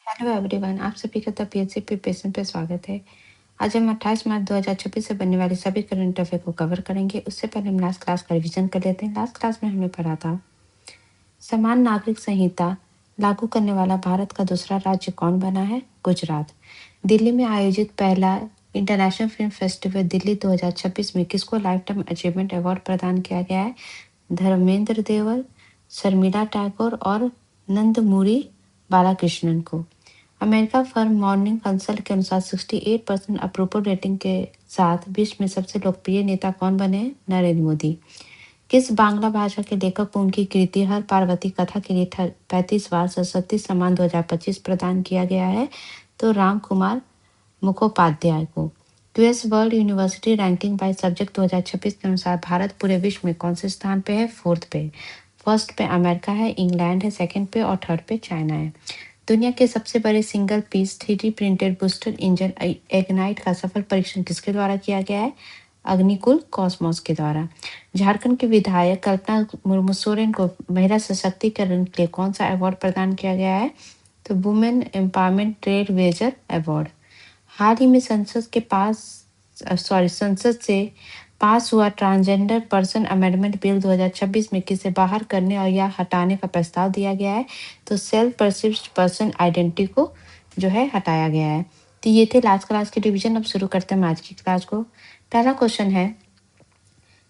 Hello everyone, आप सभी का द पीएचसी प्रिपरेशन पे स्वागत है। आज हम 28 मार्च 2026 से बनने वाले सभी करंट अफेयर को कवर करेंगे। उससे पहले हम लास्ट क्लास का रिवीजन कर लेते हैं। लास्ट क्लास में हमने पढ़ा था समान नागरिक संहिता लागू करने वाला भारत का दूसरा राज्य कौन बना है? गुजरात। दिल्ली में आयोजित पहला इंटरनेशनल फिल्म फेस्टिवल दिल्ली 2026 में किसको लाइफ टाइम अचीवमेंट अवार्ड प्रदान किया गया है? धर्मेंद्र देवर, शर्मिला टैगोर और नंदमुरी बालाकृष्णन को। अमेरिका फर्म मॉर्निंग कंसल्ट के अनुसार 68% अप्रूवल रेटिंग के साथ विश्व में सबसे लोकप्रिय नेता कौन बने हैं? नरेंद्र मोदी। किस बांग्ला भाषा के लेखक को उनकी कृति हर पार्वती कथा के लिए 35वां सरस्वती सम्मान 2025 प्रदान किया गया है? तो राम कुमार मुखोपाध्याय को। US world university ranking by subject 2026 के अनुसार भारत पूरे विश्व में कौन से स्थान पे है? 4th पे। फर्स्ट पे अमेरिका है, इंग्लैंड है सेकंड पे और थर्ड पे चाइना है। दुनिया के सबसे बड़े single piece 3D printed booster engine ignite का सफल परीक्षण किसके द्वारा किया गया है? अग्निकुल कॉस्मोस के द्वारा। झारखंड के विधायक कल्पना मुर्मू सोरेन को महिला सशक्तिकरण के लिए कौन सा अवार्ड प्रदान किया गया है? तो women empowerment trade wager award. हाल ही में संसद से पास हुआ ट्रांसजेंडर पर्सन अमेंडमेंट बिल 2026 में किसे बाहर करने और या हटाने का प्रस्ताव दिया गया है? तो सेल्फ परसिव्ड पर्सन आइडेंटिटी को जो है हटाया गया है। तो ये थे लास्ट क्लास के डिवीजन। अब शुरू करते हैं आज की क्लास को। पहला क्वेश्चन है,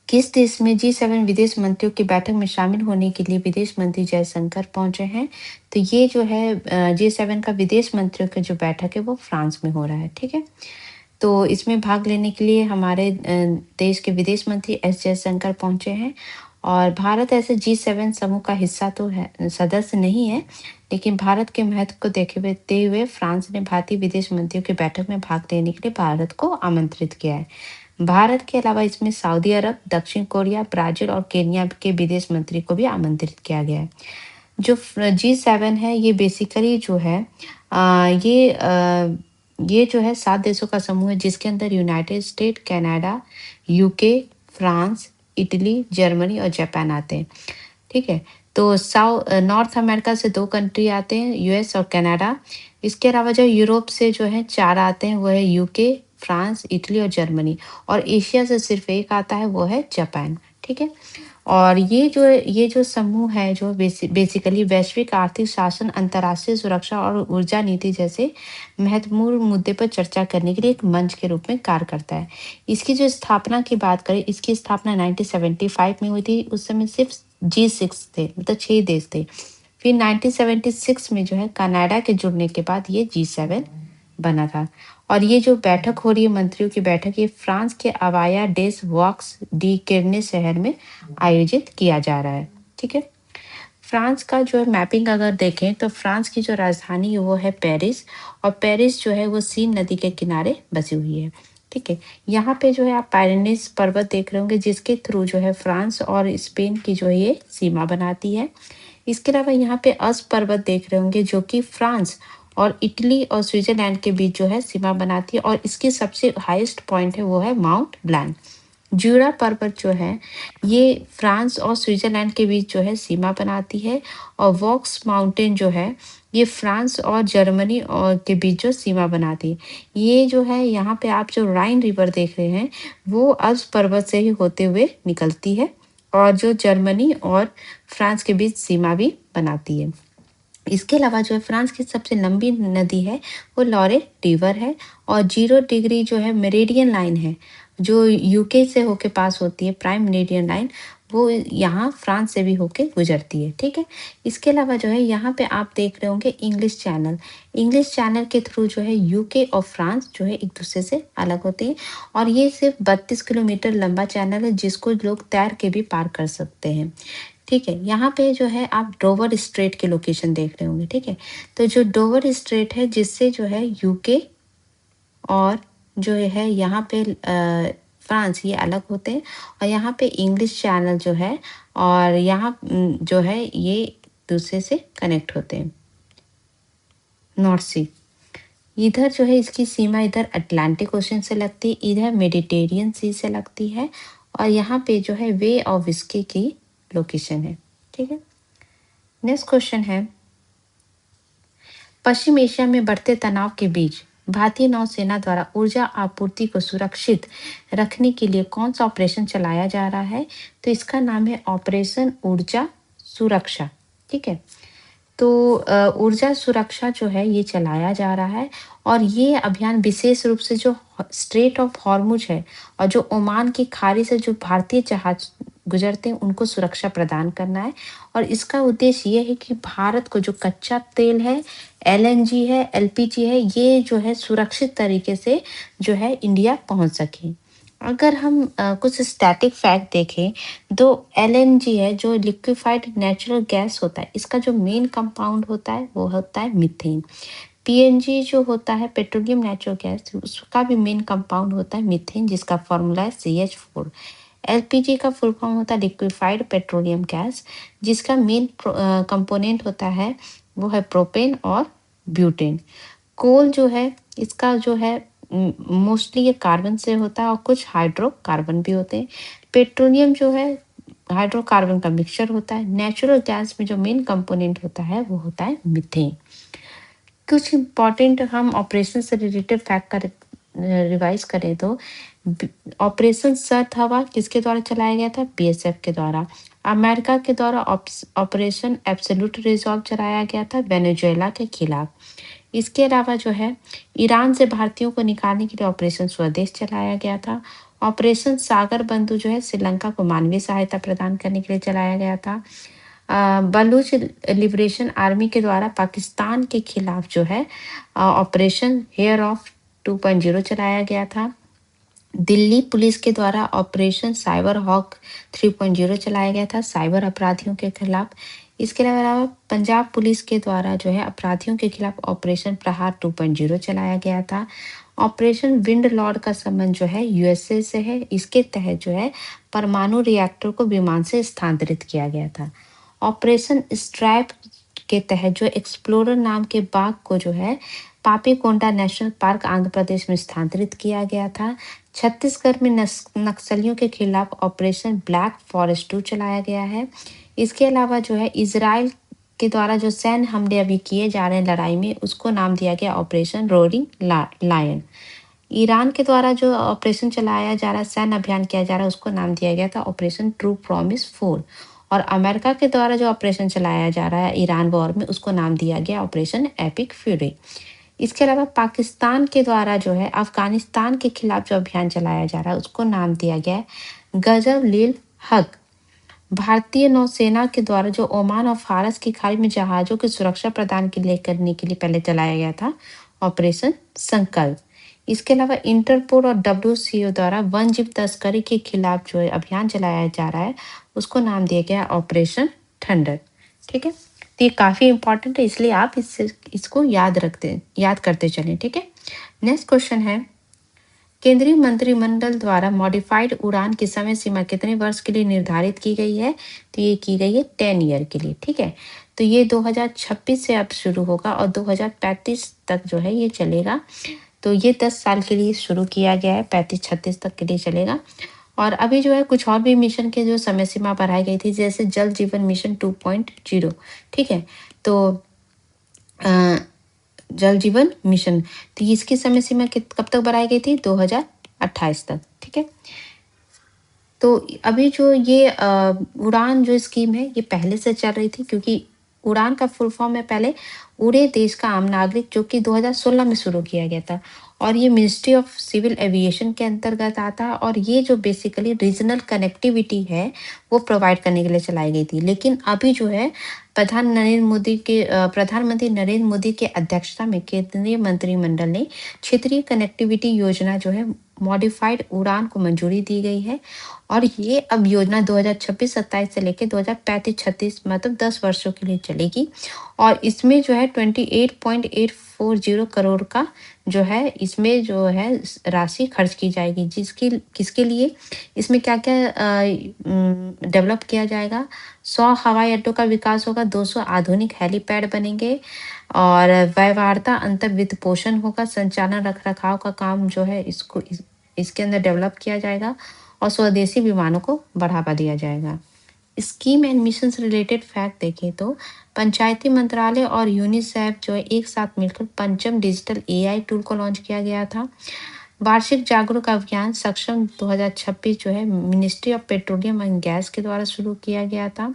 किस देश में G7 विदेश मंत्रियों की बैठक में शामिल होने के लिए विदेश मंत्री जयशंकर पहुंचे हैं? तो ये जो है G7 का विदेश मंत्रियों की जो बैठक है वो फ्रांस में हो रहा है। ठीक है, तो इसमें भाग लेने के लिए हमारे देश के विदेश मंत्री एस जयशंकर पहुंचे हैं। और भारत ऐसे G7 समूह का हिस्सा तो है, सदस्य नहीं है, लेकिन भारत के महत्व को देखते हुए फ्रांस ने भारतीय विदेश मंत्रियों की बैठक में भाग लेने के लिए भारत को आमंत्रित किया है। भारत के अलावा इसमें सऊदी अरब, दक्षिण कोरिया, ब्राजील और केन्या के विदेश मंत्री को भी आमंत्रित किया गया है। जो G7 है ये बेसिकली जो है ये जो है 7 देशों का समूह है, जिसके अंदर United state, Canada, UK, France, Italy, Germany और जापान आते हैं। ठीक है, तो नॉर्थ अमेरिका से 2 कंट्री आते हैं, यूएस और कनाडा। इसके अलावा जो यूरोप से जो है 4 आते हैं, वो है यूके, फ्रांस, इटली और जर्मनी। और एशिया से सिर्फ 1 आता है, वो है जापान। ठीक है, और ये जो समूह है जो बेसिकली वैश्विक आर्थिक शासन, अंतर्राष्ट्रीय सुरक्षा और ऊर्जा नीति जैसे महत्वपूर्ण मुद्दे पर चर्चा करने के लिए एक मंच के रूप में कार्य करता है। इसकी जो स्थापना की बात करें, इसकी स्थापना 1975 में हुई थी। उस समय सिर्फ G6 थे, मतलब 6 देश थे। फिर 1976 में जो है कनाडा के जुड़ने के बाद ये G7 बना था। और ये जो बैठक हो रही है, मंत्रियों की बैठक, ये फ्रांस के अवाया डेस वॉक्स डी किरने शहर में आयोजित किया जा रहा है। ठीक है, फ्रांस का जो है मैपिंग अगर देखें तो फ्रांस की जो राजधानी है वो है पेरिस। और पेरिस जो है वो सीन नदी के किनारे बसी हुई है। ठीक है, यहाँ पे जो है आप पायरेनीज पर्वत देख रहे होंगे, जिसके थ्रू जो है फ्रांस और स्पेन की जो है ये सीमा बनाती है। इसके अलावा यहाँ पे अस पर्वत देख रहे होंगे, जो कि फ्रांस और इटली और स्विट्जरलैंड के बीच जो है सीमा बनाती है। और इसकी सबसे हाईएस्ट पॉइंट है वो है माउंट ब्लैंक। ज्यूरा पर्वत जो है ये फ्रांस और स्विट्जरलैंड के बीच जो है सीमा बनाती है। और वॉक्स माउंटेन जो है ये फ्रांस और जर्मनी और के बीच जो सीमा बनाती है। ये जो है यहाँ पे आप जो राइन रिवर देख रहे हैं वो अल्प्स पर्वत से ही होते हुए निकलती है, और जो जर्मनी और फ्रांस के बीच सीमा भी बनाती है। इसके अलावा जो है फ्रांस की सबसे लंबी नदी है वो लॉरे रिवर है। और 0 डिग्री जो है मेरिडियन लाइन है, जो यूके से होके पास होती है, प्राइम मेरिडियन लाइन, वो यहाँ फ्रांस से भी होके गुजरती है। ठीक है, इसके अलावा जो है यहाँ पे आप देख रहे होंगे इंग्लिश चैनल। इंग्लिश चैनल के थ्रू जो है यूके और फ्रांस जो है एक दूसरे से अलग होते हैं। और ये सिर्फ 32 किलोमीटर लंबा चैनल है, जिसको लोग तैर के भी पार कर सकते हैं। ठीक है, यहाँ पे जो है आप डोवर स्ट्रेट के लोकेशन देख रहे होंगे। ठीक है, तो जो डोवर स्ट्रेट है, जिससे जो है यूके और जो है यहाँ पे फ्रांस ये अलग होते हैं। और यहाँ पे इंग्लिश चैनल जो है और यहाँ जो है ये दूसरे से कनेक्ट होते हैं। नॉर्थ सी इधर जो है इसकी सीमा इधर अटलांटिक ओशन से लगती है, इधर मेडिटेरियन सी से लगती है। और यहाँ पे जो है वे ऑफ विस्की की लोकेशन है। ठीक है, नेक्स्ट क्वेश्चन है, पश्चिम एशिया में बढ़ते तनाव के बीच भारतीय नौसेना द्वारा ऊर्जा आपूर्ति को सुरक्षित रखने के लिए कौन सा ऑपरेशन चलाया जा रहा है? तो इसका नाम है ऑपरेशन ऊर्जा सुरक्षा। ठीक है। तो ऊर्जा सुरक्षा जो है ये चलाया जा रहा है और ये अभियान विशेष रूप से जो स्ट्रेट ऑफ हॉर्मुज है और जो ओमान की खाड़ी से जो भारतीय जहाज गुजरते हैं उनको सुरक्षा प्रदान करना है। और इसका उद्देश्य ये है कि भारत को जो कच्चा तेल है, एलएनजी है, एलपीजी है, ये जो है सुरक्षित तरीके से जो है इंडिया पहुंच सके। अगर हम कुछ स्टैटिक फैक्ट देखें, तो एलएनजी है जो लिक्विफाइड नेचुरल गैस होता है, इसका जो मेन कंपाउंड होता है वो होता है मीथेन। पीएनजी जो होता है पेट्रोलियम नेचुरल गैस, उसका भी मेन कंपाउंड होता है मीथेन, जिसका फॉर्मूला है CH4। एलपीजी का फुल फॉर्म होता है लिक्विफाइड पेट्रोलियम गैस, जिसका मेन कंपोनेंट होता है वो है प्रोपेन और ब्यूटेन। कोल जो है इसका जो है मोस्टली ये कार्बन से होता है और कुछ हाइड्रोकार्बन भी होते हैं। पेट्रोलियम जो है हाइड्रोकार्बन का मिक्सचर होता है। नेचुरल गैस में जो मेन कंपोनेंट होता है वो होता है मीथेन। कुछ इंपॉर्टेंट हम ऑपरेशन से रिलेटेड फैक्ट का रिवाइज करें तो ऑपरेशन सर्द हवा किसके द्वारा चलाया गया था? बीएसएफ के द्वारा। अमेरिका के द्वारा ऑपरेशन एब्सोल्यूट रिजॉल्व चलाया गया था वेनेजुएला के खिलाफ। इसके अलावा जो है ईरान से भारतीयों को निकालने के लिए ऑपरेशन स्वदेश चलाया गया था। ऑपरेशन सागर बंधु जो है श्रीलंका को मानवीय सहायता प्रदान करने के लिए चलाया गया था। बलूच लिबरेशन आर्मी के द्वारा पाकिस्तान के खिलाफ जो है ऑपरेशन हेयर ऑफ 2.0 चलाया गया था। दिल्ली पुलिस के द्वारा ऑपरेशन साइबर हॉक 3.0 चलाया गया था साइबर अपराधियों के खिलाफ। इसके अलावा पंजाब पुलिस के द्वारा जो है अपराधियों के खिलाफ ऑपरेशन प्रहार 2.0 चलाया गया था। ऑपरेशन विंड लॉर्ड का संबंध जो है यूएसए से है। इसके तहत जो है परमाणु रिएक्टर को विमान से स्थानांतरित किया गया था। ऑपरेशन स्ट्रैप के तहत जो एक्सप्लोरर नाम के बाघ को जो है पापीकोंडा नेशनल पार्क आंध्र प्रदेश में स्थानांतरित किया गया था। छत्तीसगढ़ में नक्सलियों के खिलाफ ऑपरेशन ब्लैक फॉरेस्ट 2 चलाया गया है। इसके अलावा जो है इजराइल के द्वारा जो सैन्य हमले अभी किए जा रहे हैं लड़ाई में, उसको नाम दिया गया ऑपरेशन रोरिंग लायन। ईरान के द्वारा जो ऑपरेशन चलाया जा रहा है, सैन्य अभियान किया जा रहा है, उसको नाम दिया गया था ऑपरेशन ट्रू प्रॉमिस 4। और अमेरिका के द्वारा जो ऑपरेशन चलाया जा रहा है ईरान वॉर में, उसको नाम दिया गया ऑपरेशन एपिक फ्यूरी। इसके अलावा पाकिस्तान के द्वारा जो है अफगानिस्तान के खिलाफ जो अभियान चलाया जा रहा है उसको नाम दिया गया है गजब लील हक। भारतीय नौसेना के द्वारा जो ओमान और फारस की खाड़ी में जहाजों की सुरक्षा प्रदान करने के लिए पहले चलाया गया था ऑपरेशन संकल्प। इसके अलावा इंटरपोल और WCO द्वारा वन जीव तस्करी के खिलाफ जो है अभियान चलाया जा रहा है उसको नाम दिया गया ऑपरेशन थंडर। ठीक है, तो ये काफ़ी इंपॉर्टेंट है, इसलिए आप इसको याद करते चलें। ठीक है। नेक्स्ट क्वेश्चन है, केंद्रीय मंत्रिमंडल द्वारा मॉडिफाइड उड़ान की समय सीमा कितने वर्ष के लिए निर्धारित की गई है? तो ये की गई है 10 ईयर के लिए। ठीक है, तो ये 2026 से अब शुरू होगा और 2035 तक जो है ये चलेगा। तो ये 10 साल के लिए शुरू किया गया है, 35-36 तक के लिए चलेगा। और अभी जो है कुछ और भी मिशन के जो समय सीमा बढ़ाई गई थी, जैसे जल जीवन मिशन 2.0। ठीक है, तो जल जीवन मिशन, तो इसकी समय सीमा कब तक बढ़ाई गई थी? 2028 तक। ठीक है, तो अभी जो ये उड़ान जो स्कीम है ये पहले से चल रही थी, क्योंकि उड़ान का फुल फॉर्म है पहले उड़े देश का आम नागरिक, जो कि 2016 में शुरू किया गया था। और ये मिनिस्ट्री ऑफ सिविल एविएशन के अंतर्गत आता है और ये जो बेसिकली रीजनल कनेक्टिविटी है वो प्रोवाइड करने के लिए चलाई गई थी। लेकिन अभी जो है प्रधानमंत्री नरेंद्र मोदी के अध्यक्षता में केंद्रीय मंत्रिमंडल ने क्षेत्रीय कनेक्टिविटी योजना जो है मॉडिफाइड उड़ान को मंजूरी दी गई है। और ये अब योजना 2026-27 से लेकर 2035-36 मतलब 10 वर्षों के लिए चलेगी। और इसमें जो है 28.840 करोड़ का जो है इसमें जो है राशि खर्च की जाएगी, किसके लिए? इसमें क्या क्या डेवलप किया जाएगा? 100 हवाई अड्डों का विकास होगा, 200 आधुनिक हेलीपैड बनेंगे और व्यवहार्यता अंतर वित्त पोषण होगा। संचालन रख रखाव का काम जो है इसके अंदर डेवलप किया जाएगा और स्वदेशी विमानों को बढ़ावा दिया जाएगा। स्कीम एंड मिशन से रिलेटेड फैक्ट देखें तो पंचायती मंत्रालय और यूनिसेफ जो है एक साथ मिलकर पंचम डिजिटल एआई टूल को लॉन्च किया गया था। वार्षिक जागरूक अभियान सक्षम 2026 जो है ministry of petroleum and gas के द्वारा शुरू किया गया था।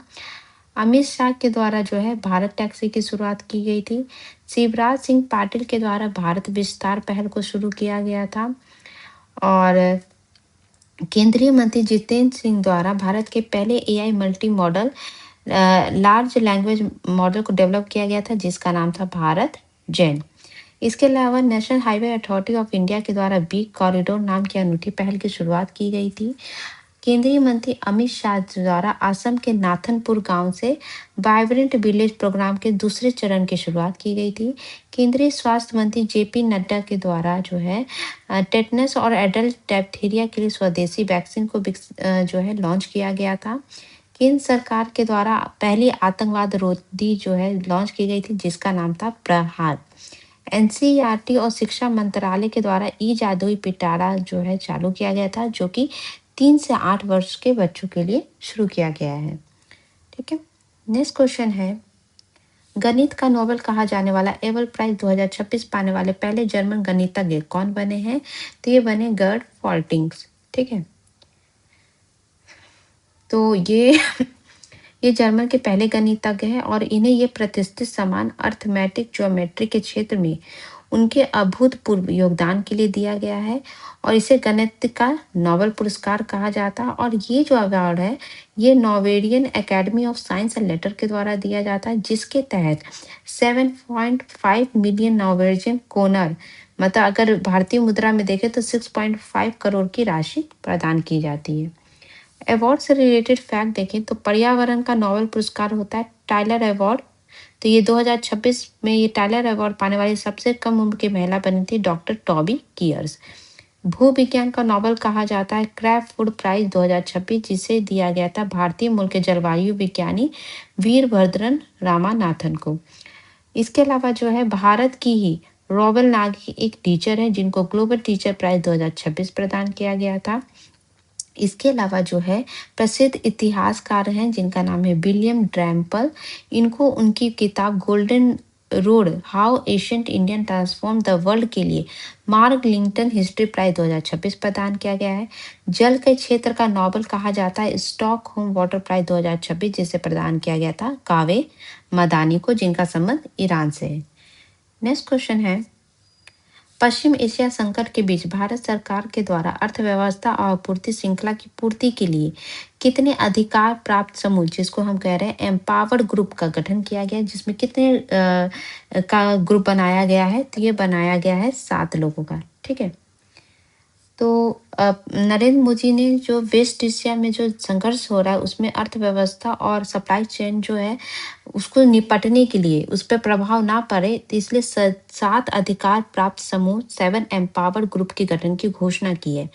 अमित शाह के द्वारा जो है भारत टैक्सी की शुरुआत की गई थी। शिवराज सिंह पाटिल के द्वारा भारत विस्तार पहल को शुरू किया गया था। और केंद्रीय मंत्री जितेंद्र सिंह द्वारा भारत के पहले AI multi modal large language model को डेवलप किया गया था जिसका नाम था भारत जैन। इसके अलावा national highway authority of India के द्वारा बीक कॉरिडोर नाम की अनूठी पहल की शुरुआत की गई थी। केंद्रीय मंत्री अमित शाह द्वारा असम के नाथनपुर गांव से वाइब्रेंट विलेज प्रोग्राम के दूसरे चरण की शुरुआत की गई थी। केंद्रीय स्वास्थ्य मंत्री जेपी नड्डा के द्वारा जो है टेटनस और एडल्ट डिप्थीरिया के लिए स्वदेशी वैक्सीन को जो है लॉन्च किया गया था। केंद्र सरकार के द्वारा पहली आतंकवाद रोधी जो है लॉन्च की गई थी जिसका नाम था प्रहार। एनसीईआरटी और शिक्षा मंत्रालय के द्वारा ई जादुई पिटारा जो है चालू किया गया था जो कि 3 से 8 वर्ष के बच्चों के लिए शुरू किया गया है। ठीक है, नेक्स्ट क्वेश्चन है गणित का नोबेल कहा जाने वाला एबल प्राइज 2026 पाने वाले पहले जर्मन गणितज्ञ कौन बने हैं? तो ये बने गर्ड फॉल्टिंग्स। ठीक है, तो ये जर्मन के पहले गणितज्ञ हैं और इन्हें ये प्रतिष्ठित सम्मान अर्थमेटिक ज्योमेट्री के क्षेत्र में उनके अभूतपूर्व योगदान के लिए दिया गया है और इसे गणित का नोबेल पुरस्कार कहा जाता है। और ये जो अवार्ड है ये Norwegian academy of science and later के द्वारा दिया जाता है जिसके तहत 7.5 मिलियन नॉर्वेजियन कोनर मतलब अगर भारतीय मुद्रा में देखें तो 6.5 करोड़ की राशि प्रदान की जाती है। अवार्ड से रिलेटेड फैक्ट देखें तो पर्यावरण का नोबेल पुरस्कार होता है टाइलर अवार्ड। तो ये 2026 में ये टाइलर अवार्ड पाने वाली सबसे कम उम्र की महिला बनी थी डॉक्टर टॉबी कियर्स। भू विज्ञान का नोबेल कहा जाता है क्रैफ्ट फूड प्राइज 2026 जिसे दिया गया था भारतीय मूल के जलवायु विज्ञानी वीरभद्रन रामानाथन को। इसके अलावा जो है भारत की ही रोबल नागी एक टीचर है जिनको ग्लोबल टीचर प्राइज 2026 प्रदान किया गया था। इसके अलावा जो है प्रसिद्ध इतिहासकार हैं जिनका नाम है विलियम ड्रैम्पल। इनको उनकी किताब golden road how ancient Indian transform the world के लिए मार्क लिंगटन हिस्ट्री प्राइज 2026 प्रदान किया गया है। जल के क्षेत्र का नोबेल कहा जाता है स्टॉकहोम वाटर प्राइज 2026 जिसे प्रदान किया गया था कावे मदानी को जिनका संबंध ईरान से है। नेक्स्ट क्वेश्चन है पश्चिम एशिया संकट के बीच भारत सरकार के द्वारा अर्थव्यवस्था और आपूर्ति श्रृंखला की पूर्ति के लिए कितने अधिकार प्राप्त समूह जिसको हम कह रहे हैं एम्पावर्ड ग्रुप का गठन किया गया है जिसमें कितने का ग्रुप बनाया गया है? तो ये बनाया गया है 7 लोगों का। ठीक है, तो नरेंद्र मोदी ने जो वेस्ट एशिया में जो संघर्ष हो रहा है उसमें अर्थव्यवस्था और सप्लाई चेन जो है उसको निपटने के लिए उस पर प्रभाव ना पड़े तो इसलिए 7 अधिकार प्राप्त समूह 7 एम्पावर्ड ग्रुप के गठन की घोषणा की है।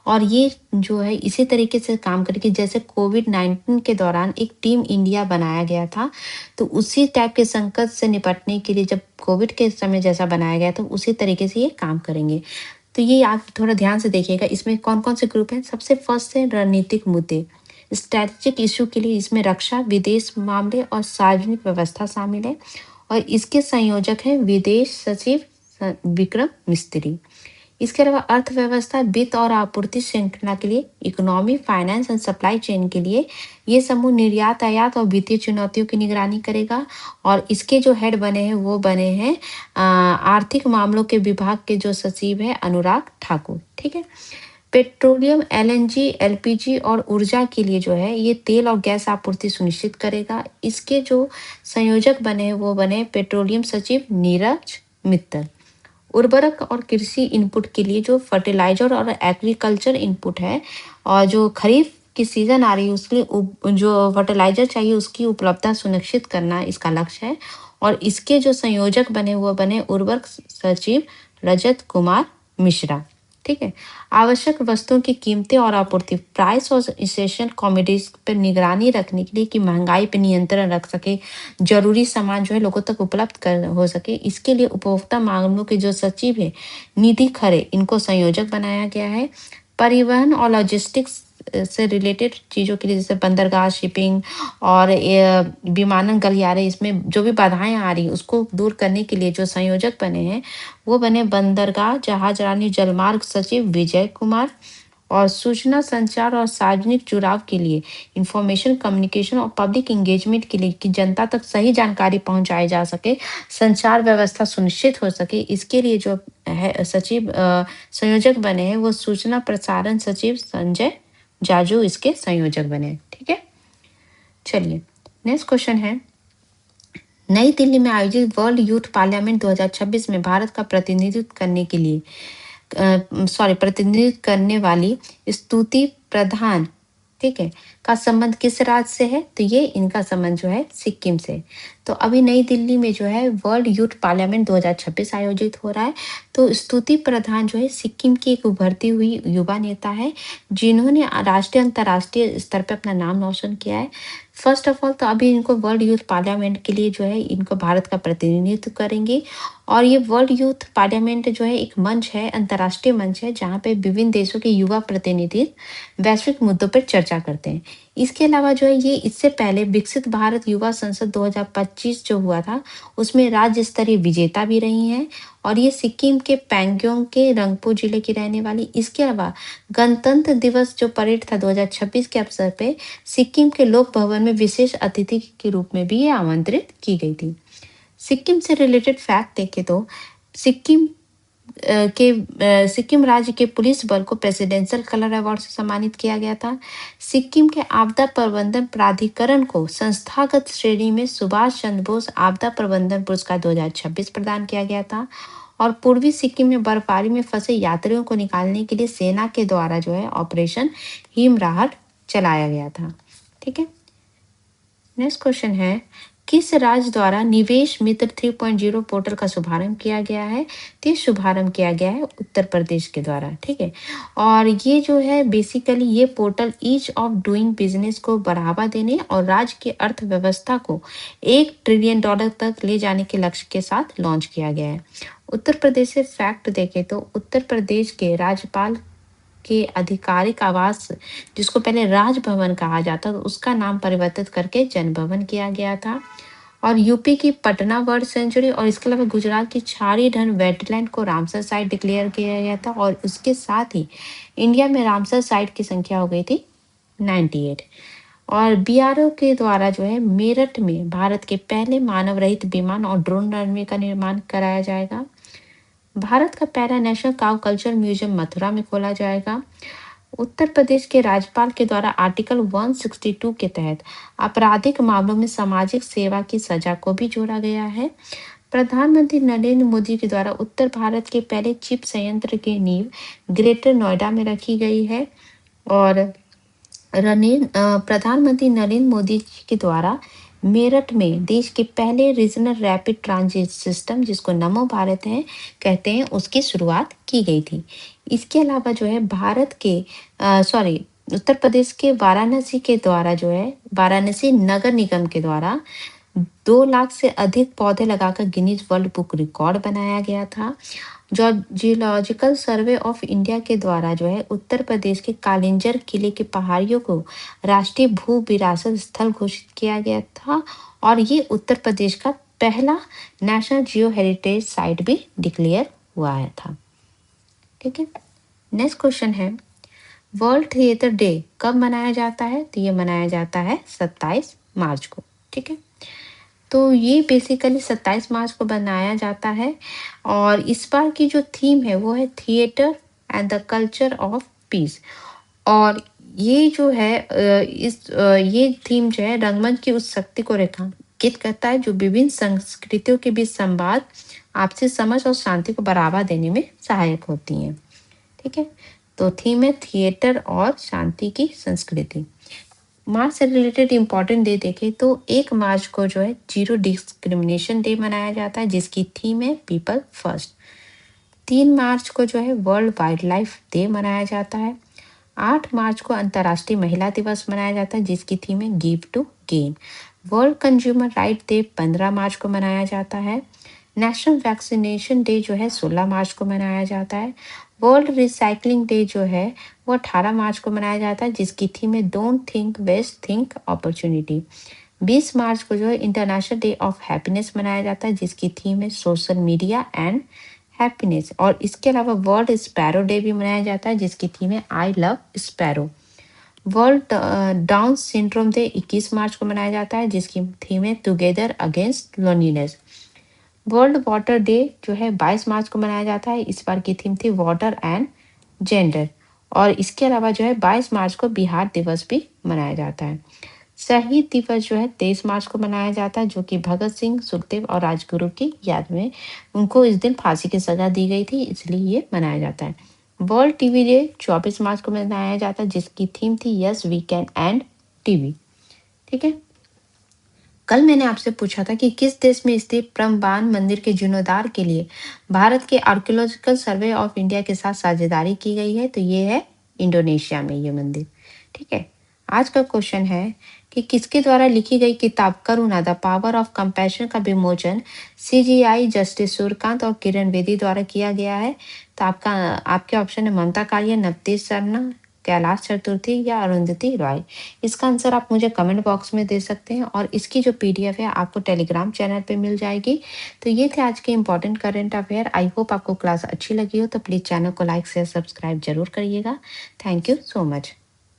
और ये जो है इसी तरीके से काम करेगी जैसे कोविड-19 के दौरान एक टीम इंडिया बनाया गया था तो उसी टाइप के संकट से निपटने के लिए जब कोविड के समय जैसा बनाया गया तो उसी तरीके से ये काम करेंगे। तो ये आप थोड़ा ध्यान से देखिएगा इसमें कौन कौन से ग्रुप हैं। सबसे फर्स्ट है रणनीतिक मुद्दे स्ट्रैटेजिक इशू के लिए इसमें रक्षा विदेश मामले और सार्वजनिक व्यवस्था शामिल है और इसके संयोजक हैं विदेश सचिव विक्रम मिस्त्री। इसके अलावा अर्थव्यवस्था वित्त और आपूर्ति श्रृंखला के लिए economy finance and supply chain के लिए ये समूह निर्यात आयात और वित्तीय चुनौतियों की निगरानी करेगा और इसके जो हेड बने हैं वो बने हैं आर्थिक मामलों के विभाग के जो सचिव है अनुराग ठाकुर। ठीक है, पेट्रोलियम एलएनजी एलपीजी और ऊर्जा के लिए जो है ये तेल और गैस आपूर्ति सुनिश्चित करेगा। इसके जो संयोजक बने हैं वो बने पेट्रोलियम सचिव नीरज मित्तल। उर्वरक और कृषि इनपुट के लिए जो फर्टिलाइजर और एग्रीकल्चर इनपुट है और जो खरीफ की सीजन आ रही है उसके लिए जो फर्टिलाइजर चाहिए उसकी उपलब्धता सुनिश्चित करना इसका लक्ष्य है और इसके जो संयोजक बने वो बने उर्वरक सचिव रजत कुमार मिश्रा। ठीक है, आवश्यक वस्तुओं की कीमतें और आपूर्ति प्राइस और एसेंशियल कमोडिटीज पर निगरानी रखने के लिए कि महंगाई पर नियंत्रण रख सके जरूरी सामान जो है लोगों तक उपलब्ध कर हो सके इसके लिए उपभोक्ता मामलों के जो सचिव है निधि खरे इनको संयोजक बनाया गया है। परिवहन और लॉजिस्टिक्स से रिलेटेड चीज़ों के लिए, जैसे बंदरगाह, शिपिंग और विमानन गलियारे, इसमें जो भी बाधाएँ आ रही हैं, उसको दूर करने के लिए जो संयोजक बने हैं, वो बने बंदरगाह जहाजरानी जलमार्ग सचिव विजय कुमार। और सूचना संचार और सार्वजनिक जुड़ाव के लिए, इंफॉर्मेशन कम्युनिकेशन और पब्लिक एंगेजमेंट के लिए, कि जनता तक सही जानकारी पहुंचाई जा सके, संचार व्यवस्था सुनिश्चित हो सके, इसके लिए जो है सचिव संयोजक बने हैं, वो सूचना प्रसारण सचिव संजय जाजू इसके संयोजक बने हैं। ठीक है, चलिए नेक्स्ट क्वेश्चन है, नई दिल्ली में आयोजित वर्ल्ड यूथ पार्लियामेंट 2026 में भारत का प्रतिनिधित्व करने के लिए प्रतिनिधित्व करने वाली स्तुति प्रधान, ठीक है, का संबंध किस राज्य से है? तो ये इनका संबंध जो है सिक्किम से। तो अभी नई दिल्ली में जो है वर्ल्ड यूथ पार्लियामेंट 2026 आयोजित हो रहा है। तो स्तुति प्रधान जो है सिक्किम की एक उभरती हुई युवा नेता है, जिन्होंने राष्ट्रीय अंतर्राष्ट्रीय स्तर पर अपना नाम रोशन किया है। फर्स्ट ऑफ ऑल तो अभी इनको वर्ल्ड यूथ पार्लियामेंट के लिए जो है इनको भारत का प्रतिनिधित्व करेंगे। और ये वर्ल्ड यूथ पार्लियामेंट जो है एक मंच है, अंतर्राष्ट्रीय मंच है, जहाँ पे विभिन्न देशों के युवा प्रतिनिधि वैश्विक मुद्दों पर चर्चा करते हैं। इसके अलावा जो है ये इससे पहले विकसित भारत युवा संसद 2025 जो हुआ था, उसमें राज्य स्तरीय विजेता भी रही हैं। और ये सिक्किम के पैंगोंग के रंगपो जिले की रहने वाली। इसके अलावा गणतंत्र दिवस जो परेड था 2026 के अवसर पे सिक्किम के लोक भवन में विशेष अतिथि के रूप में भी ये आमंत्रित की गई थी। सिक्किम से रिलेटेड फैक्ट देखें तो सिक्किम राज्य के पुलिस बल को प्रेसिडेंशियल कलर अवार्ड से सम्मानित किया गया था। सिक्किम के आपदा प्रबंधन प्राधिकरण को संस्थागत श्रेणी में सुभाष चंद्र बोस आपदा प्रबंधन पुरस्कार 2026 प्रदान किया गया था। और पूर्वी सिक्किम में बर्फबारी में फंसे यात्रियों को निकालने के लिए सेना के द्वारा जो है ऑपरेशन हिम राहत चलाया गया था। ठीक है, नेक्स्ट क्वेश्चन है, किस राज्य द्वारा निवेश मित्र 3.0 पोर्टल का शुभारंभ किया गया है? तो ये शुभारंभ किया गया है उत्तर प्रदेश के द्वारा। ठीक है, और ये जो है बेसिकली ये portal ease of doing business को बढ़ावा देने और राज्य की अर्थव्यवस्था को $1 ट्रिलियन तक ले जाने के लक्ष्य के साथ लॉन्च किया गया है। उत्तर प्रदेश से फैक्ट देखें तो उत्तर प्रदेश के राज्यपाल के आधिकारिक आवास, जिसको पहले राजभवन कहा जाता था, उसका नाम परिवर्तित करके जनभवन किया गया था। और यूपी की पटना बर्ड सेंचुरी और इसके अलावा गुजरात की छारी ढन वेटलैंड को रामसर साइट डिक्लेयर किया गया था। और उसके साथ ही इंडिया में रामसर साइट की संख्या हो गई थी 98। और बीआरओ के द्वारा जो है मेरठ में भारत के पहले मानव रहित विमान और ड्रोन रनवे का निर्माण कराया जाएगा। भारत का पहला नेशनल काव कल्चर म्यूजियम मथुरा में खोला जाएगा। उत्तर प्रदेश के राज्यपाल के द्वारा आर्टिकल 162 के तहत आपराधिक मामलों में सामाजिक सेवा की सजा को भी जोड़ा गया है। प्रधानमंत्री नरेंद्र मोदी के द्वारा उत्तर भारत के पहले चिप संयंत्र की नींव ग्रेटर नोएडा में रखी गई है। और प्रधानमंत्री नरेंद्र मोदी जी के द्वारा मेरठ में देश के पहले रीजनल रैपिड ट्रांजिट सिस्टम, जिसको नमो भारत है कहते हैं, उसकी शुरुआत की गई थी। इसके अलावा जो है उत्तर प्रदेश के वाराणसी के द्वारा जो है वाराणसी नगर निगम के द्वारा 2 लाख से अधिक पौधे लगाकर गिनीज वर्ल्ड बुक रिकॉर्ड बनाया गया था। जो जियोलॉजिकल सर्वे ऑफ इंडिया के द्वारा जो है उत्तर प्रदेश के कालिंजर किले की पहाड़ियों को राष्ट्रीय भू विरासत स्थल घोषित किया गया था। और ये उत्तर प्रदेश का पहला नेशनल जियो हेरिटेज साइट भी डिक्लेयर हुआ है था। ठीक है, नेक्स्ट क्वेश्चन है, वर्ल्ड थिएटर डे कब मनाया जाता है? तो ये मनाया जाता है 27 मार्च को। ठीक है, तो ये बेसिकली 27 मार्च को बनाया जाता है। और इस बार की जो थीम है वो है theatre and the culture of peace. और ये जो है ये थीम जो है रंगमंच की उस शक्ति को रेखांकित करता है जो विभिन्न संस्कृतियों के बीच संवाद, आपसी समझ और शांति को बढ़ावा देने में सहायक होती हैं। ठीक है, तो थीम है थिएटर और शांति की संस्कृति। मार्च से रिलेटेड इंपॉर्टेंट डे देखें तो 1 मार्च को जो है जीरो डिस्क्रिमिनेशन डे मनाया जाता है, जिसकी थीम है पीपल फर्स्ट। 3 मार्च को जो है वर्ल्ड वाइल्ड लाइफ डे मनाया जाता है। 8 मार्च को अंतर्राष्ट्रीय महिला दिवस मनाया जाता है, जिसकी थीम है give to gain. World consumer right day 15 मार्च को मनाया जाता है। नेशनल वैक्सीनेशन डे जो है 16 मार्च को मनाया जाता है। वर्ल्ड रिसाइकलिंग डे जो है वो 18 मार्च को मनाया जाता है, जिसकी थीम है don't think waste, think opportunity. 20 मार्च को जो है इंटरनेशनल डे ऑफ हैप्पीनेस मनाया जाता है, जिसकी थीम है सोशल मीडिया एंड हैप्पीनेस। और इसके अलावा वर्ल्ड स्पैरो डे भी मनाया जाता है, जिसकी थीम है I love sparrow. World down syndrome day 21 मार्च को मनाया जाता है, जिसकी थीम है together against loneliness. World water day जो है 22 मार्च को मनाया जाता है, इस बार की थीम थी वाटर एंड जेंडर। और इसके अलावा जो है 22 मार्च को बिहार दिवस भी मनाया जाता है। शहीद दिवस जो है 23 मार्च को मनाया जाता है, जो कि भगत सिंह, सुखदेव और राजगुरु की याद में उनको इस दिन फांसी की सजा दी गई थी, इसलिए ये मनाया जाता है। वर्ल्ड टीवी डे 24 मार्च को मनाया जाता है, जिसकी थीम थी yes we can and TV. ठीक है। कल मैंने आपसे पूछा था कि किस देश में स्थित ब्रह्मबान मंदिर के जीर्णोद्धार के लिए भारत के आर्कियोलॉजिकल सर्वे ऑफ इंडिया के साथ साझेदारी की गई है, तो ये है इंडोनेशिया में ये मंदिर। ठीक है। आज का क्वेश्चन है कि किसके द्वारा लिखी गई किताब करुणा द पावर ऑफ कंपैशन का विमोचन सीजीआई जस्टिस सूर्यकांत और किरण बेदी द्वारा किया गया है। तो आपके ऑप्शन है ममता कालिया, नवतेज शर्मा, कैलाश चतुर्थी या अरुंधति रॉय। इसका आंसर आप मुझे कमेंट बॉक्स में दे सकते हैं, और इसकी जो पीडीएफ है आपको टेलीग्राम चैनल पे मिल जाएगी। तो ये थे आज के important current affair. I hope आपको क्लास अच्छी लगी हो, तो प्लीज़ चैनल को लाइक शेयर सब्सक्राइब जरूर करिएगा। Thank you so much.